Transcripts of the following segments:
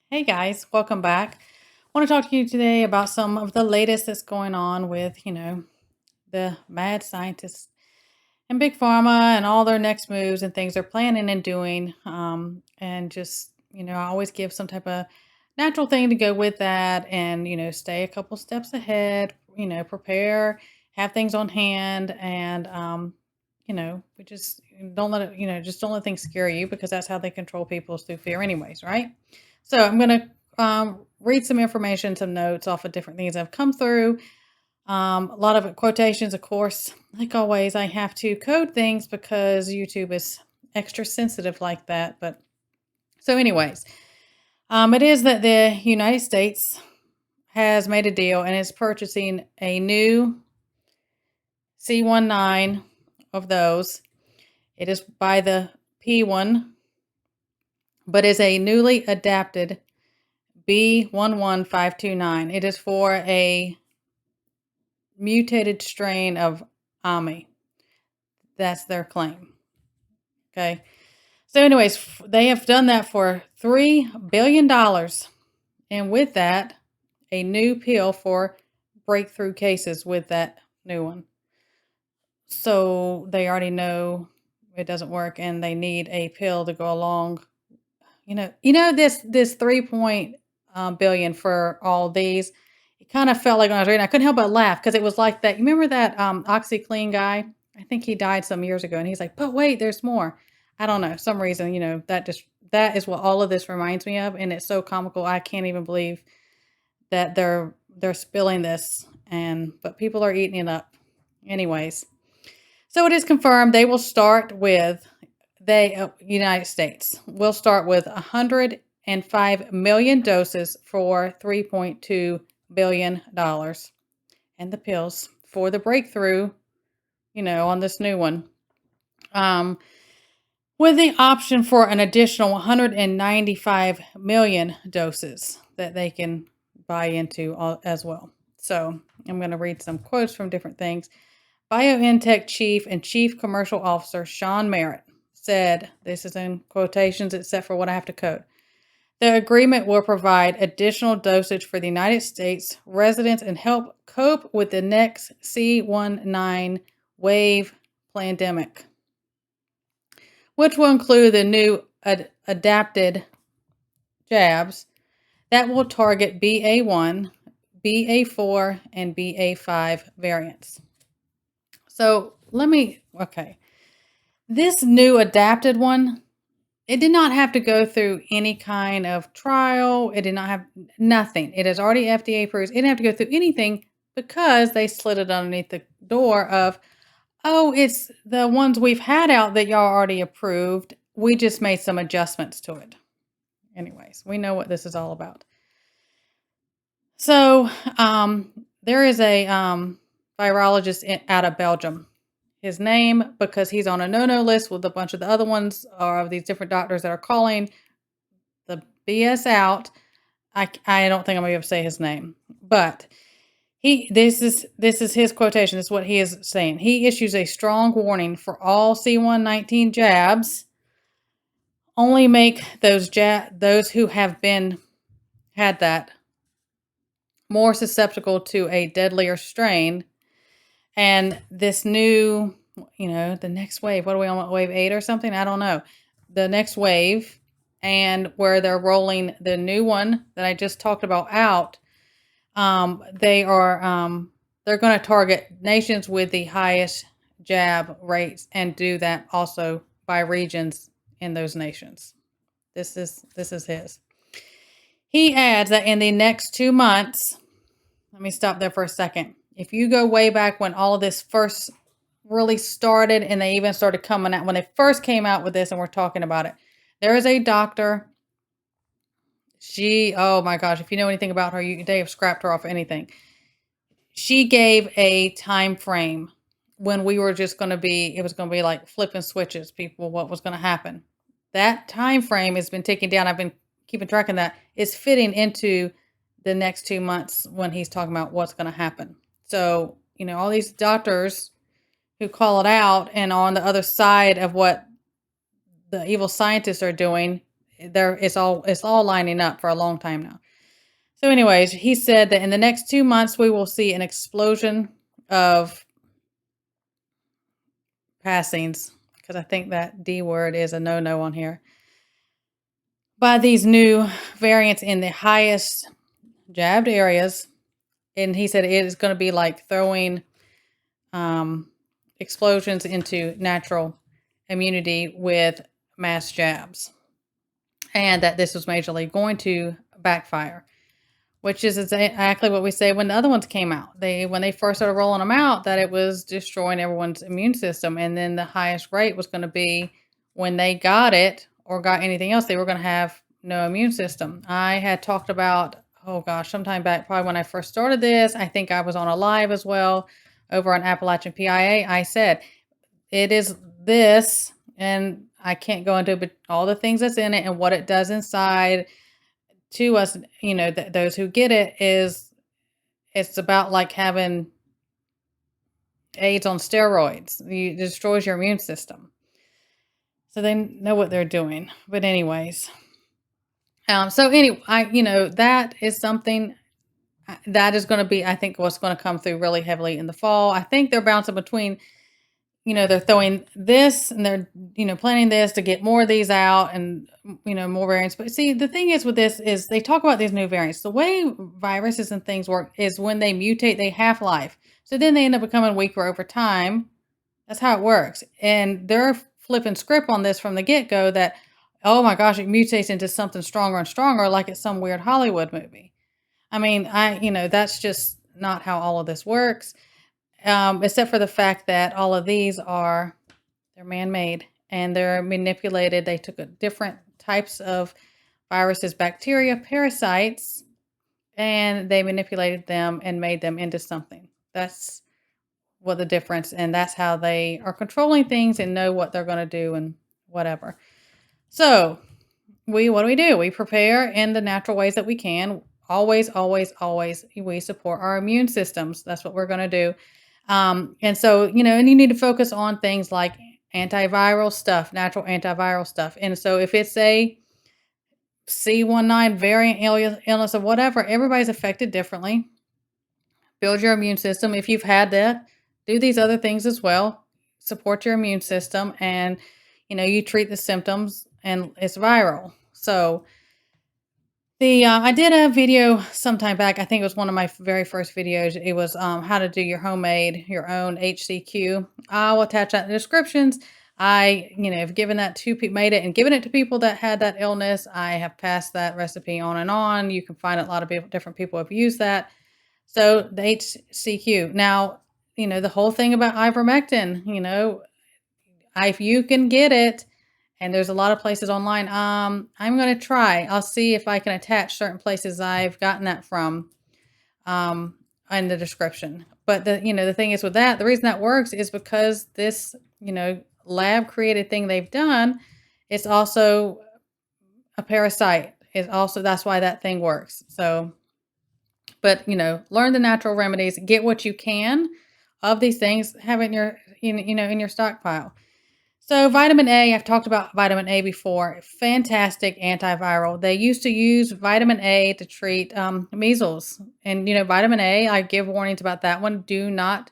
Hey guys, welcome back. I want to talk to you today about some of the latest that's going on with, the mad scientists and big pharma and all their next moves and things they're planning and doing. And just, I always give some type of natural thing to go with that and, stay a couple steps ahead, prepare, have things on hand and, we just don't let it, just don't let things scare you because that's how they control people is through fear anyways, right? So I'm going to read some information, some notes off of different things I've come through. A lot of quotations, of course. Like always, I have to code things because YouTube is extra sensitive like that. But so, anyways, it is that the United States has made a deal and is purchasing a new C19 of those. It is by the P1, but is a newly adapted B11529. It is for a mutated strain of Ami. That's their claim. Okay. So, anyways, they have done that for $3 billion. And with that, a new pill for breakthrough cases with that new one. So they already know it doesn't work and they need a pill to go along. This 3 billion for all these. It kind of felt like when I was reading, I couldn't help but laugh because it was like that. You remember that OxyClean guy? I think he died some years ago, and he's like, "But wait, there's more." I don't know, some reason, that is what all of this reminds me of, and it's so comical. I can't even believe that they're spilling this, but people are eating it up, anyways. So it is confirmed they will start with United States will start with 105 million doses for $3.2 billion and the pills for the breakthrough, on this new one. With the option for an additional 195 million doses that they can buy into as well. So I'm going to read some quotes from different things. BioNTech Chief and Chief Commercial Officer Sean Merritt said, this is in quotations except for what I have to code, the agreement will provide additional dosage for the United States residents and help cope with the next C19 wave pandemic, which will include the new adapted jabs that will target BA1, BA4, and BA5 variants. So this new adapted one, it did not have to go through any kind of trial. It did not have nothing. It is already FDA approved. It didn't have to go through anything because they slid it underneath the door of, oh, it's the ones we've had out that y'all already approved. We just made some adjustments to it. Anyways, we know what this is all about. So there is a virologist out of Belgium. His name, because he's on a no-no list with a bunch of the other ones or of these different doctors that are calling the BS out. I don't think I'm gonna be able to say his name, but this is his quotation. This is what he is saying. He issues a strong warning for all C119 jabs. Only make those who have had that more susceptible to a deadlier strain. And this new, the next wave, what are we on, wave 8 or something? I don't know. The next wave, and where they're rolling the new one that I just talked about out, they're going to target nations with the highest jab rates and do that also by regions in those nations. This is his. He adds that in the next 2 months, let me stop there for a second. If you go way back when all of this first really started and they even started coming out, when they first came out with this and we're talking about it, there is a doctor. Oh my gosh, if you know anything about her, they have scrapped her off anything. She gave a time frame when we were just going to be, it was going to be like flipping switches, people, what was going to happen. That time frame has been taken down. I've been keeping track of that. It's fitting into the next 2 months when he's talking about what's going to happen. So, all these doctors who call it out and on the other side of what the evil scientists are doing, it's all lining up for a long time now. So anyways, he said that in the next 2 months, we will see an explosion of passings, because I think that D word is a no-no on here, by these new variants in the highest jabbed areas. And he said it is going to be like throwing explosions into natural immunity with mass jabs, and that this was majorly going to backfire. Which is exactly what we say when the other ones came out. When they first started rolling them out, that it was destroying everyone's immune system, and then the highest rate was going to be when they got it or got anything else, they were going to have no immune system. I had talked about, oh gosh, sometime back, probably when I first started this. I think I was on a live as well over on Appalachian PIA. I said it is this, and I can't go into it, but all the things that's in it and what it does inside to us, those who get it, it's about like having AIDS on steroids. It destroys your immune system. So they know what they're doing. But anyways, so anyway, that is something that is going to be, I think, what's going to come through really heavily in the fall. I think they're bouncing between, they're throwing this and they're, planning this to get more of these out and, more variants. But see, the thing is with this is they talk about these new variants. The way viruses and things work is when they mutate, they half-life. So then they end up becoming weaker over time. That's how it works. And they're flipping script on this from the get-go that, oh my gosh, it mutates into something stronger and stronger like it's some weird Hollywood movie. I mean, that's just not how all of this works. Except for the fact that all of these they're man-made and they're manipulated. They took different types of viruses, bacteria, parasites, and they manipulated them and made them into something. That's what the difference, and that's how they are controlling things and know what they're going to do and whatever. So what do? We prepare in the natural ways that we can. Always, always, always, we support our immune systems. That's what we're going to do. And so, and you need to focus on things like antiviral stuff, natural antiviral stuff. And so if it's a C19 variant illness or whatever, everybody's affected differently. Build your immune system. If you've had that, do these other things as well. Support your immune system, and, you treat the symptoms, and it's viral. So I did a video sometime back. I think it was one of my very first videos. It was how to do your own HCQ. I will attach that in the descriptions. I, have given that to people, made it and given it to people that had that illness. I have passed that recipe on and on. You can find a lot of different people have used that. So the HCQ. Now, the whole thing about ivermectin, if you can get it, and there's a lot of places online. I'm going to try. I'll see if I can attach certain places I've gotten that from in the description. But the thing is with that, the reason that works is because this, lab created thing they've done, it's also a parasite. That's why that thing works. So, but, learn the natural remedies, get what you can of these things, have it in your stockpile. So vitamin A, I've talked about vitamin A before. Fantastic antiviral. They used to use vitamin A to treat measles. And, vitamin A, I give warnings about that one. Do not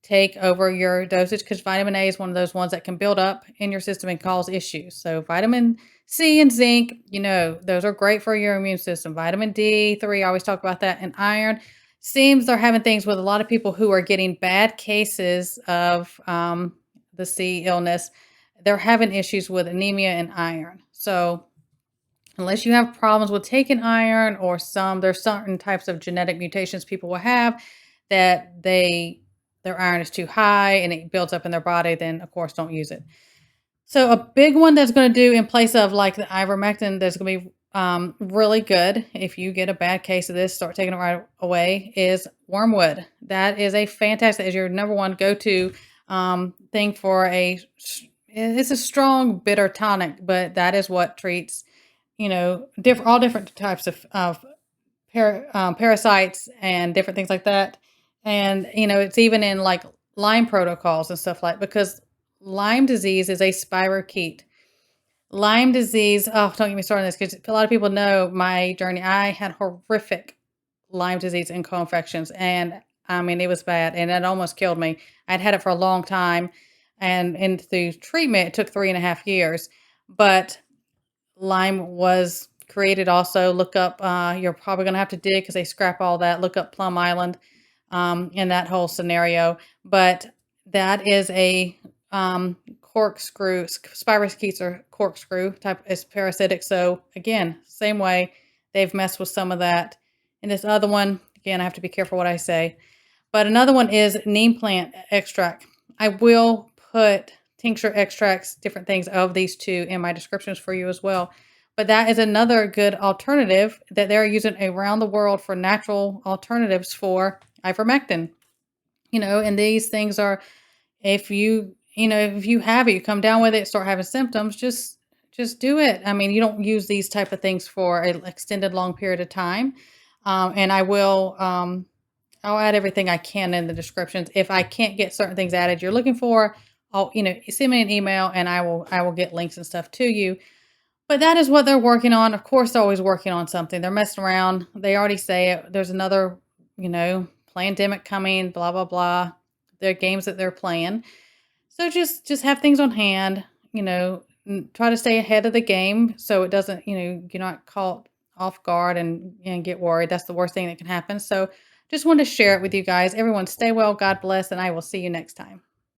take over your dosage because vitamin A is one of those ones that can build up in your system and cause issues. So vitamin C and zinc, those are great for your immune system. Vitamin D3, I always talk about that. And iron. Seems they're having things with a lot of people who are getting bad cases of the C illness. They're having issues with anemia and iron. So unless you have problems with taking iron or there's certain types of genetic mutations people will have that their iron is too high and it builds up in their body, then of course don't use it. So a big one that's going to do in place of like the ivermectin that's going to be really good if you get a bad case of this, start taking it right away, is wormwood. That is a fantastic, as your number one go-to thing for it's a strong bitter tonic, but that is what treats, all different types of parasites and different things like that. And, it's even in like Lyme protocols and stuff because Lyme disease is a spirochete. Lyme disease, oh, don't get me started on this because a lot of people know my journey. I had horrific Lyme disease and co-infections, and I mean, it was bad, and it almost killed me. I'd had it for a long time, and through treatment, it took 3.5 years. But Lyme was created also. Look up, you're probably gonna have to dig because they scrap all that. Look up Plum Island, in that whole scenario. But that is a corkscrew, spirochetes or corkscrew type is parasitic. So again, same way they've messed with some of that. And this other one, again, I have to be careful what I say. But another one is neem plant extract. I will put tincture extracts, different things of these two in my descriptions for you as well. But that is another good alternative that they're using around the world for natural alternatives for ivermectin. And these things are, if you have it, you come down with it, start having symptoms, just do it. I mean, you don't use these type of things for an extended long period of time. And I'll add everything I can in the descriptions. If I can't get certain things added you're looking for, send me an email and I will get links and stuff to you. But that is what they're working on. Of course, they're always working on something. They're messing around. They already say it. There's another, pandemic coming, blah, blah, blah. Their games that they're playing. So just have things on hand, try to stay ahead of the game so it doesn't, you're not caught off guard and get worried. That's the worst thing that can happen. So just wanted to share it with you guys. Everyone stay well, God bless, and I will see you next time.